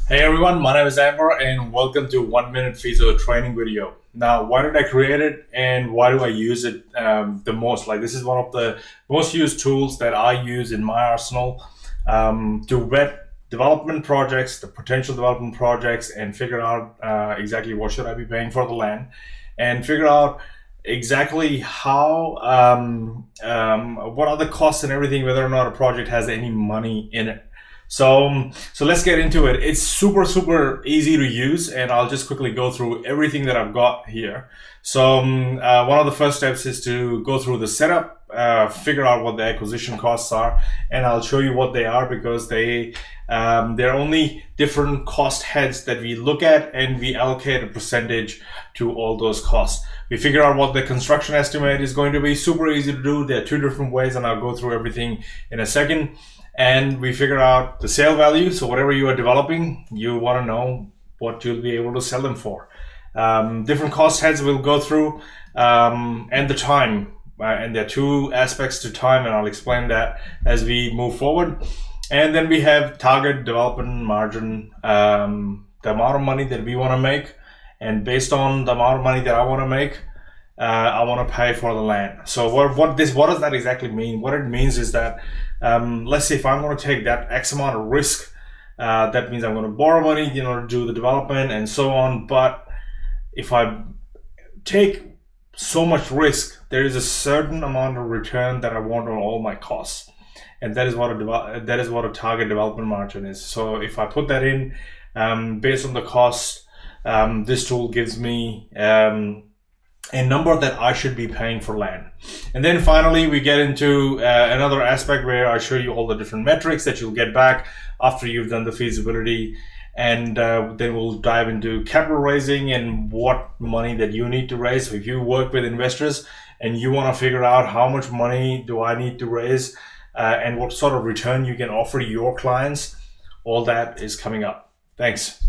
Hey everyone, my name is Amber and welcome to 1 Minute Feaso training video. Now, why did I create it and why do I use it the most? Like, this is one of the most used tools that I use in my arsenal to vet development projects, the potential development projects, and figure out exactly what should I be paying for the land, and figure out exactly how what are the costs and everything, whether or not a project has any money in it. So let's get into it. It's super easy to use, and I'll just quickly go through everything that I've got here. One of the first steps is to go through the setup, figure out what the acquisition costs are, and I'll show you what they are because they're only different cost heads that we look at, and we allocate a percentage to all those costs. We figure out what the construction estimate is going to be. Super easy to do. There are two different ways, and I'll go through everything in a second. And we figure out the sale value. So whatever you are developing, you want to know what you'll be able to sell them for. Different cost heads we'll go through, and the time. And there are two aspects to time, and I'll explain that as we move forward. And then we have target development margin, the amount of money that we want to make. And based on the amount of money that I want to make, I want to pay for the land. So what does that exactly mean? What it means is that let's say if I'm going to take that X amount of risk, that means I'm going to borrow money, to do the development and so on. But if I take so much risk, there is a certain amount of return that I want on all my costs, and that is what a target development margin is. So if I put that in based on the cost, this tool gives me a number that I should be paying for land. And then finally, we get into another aspect where I show you all the different metrics that you'll get back after you've done the feasibility. And then we'll dive into capital raising and what money that you need to raise. So if you work with investors and you want to figure out how much money do I need to raise and what sort of return you can offer your clients, all that is coming up. Thanks.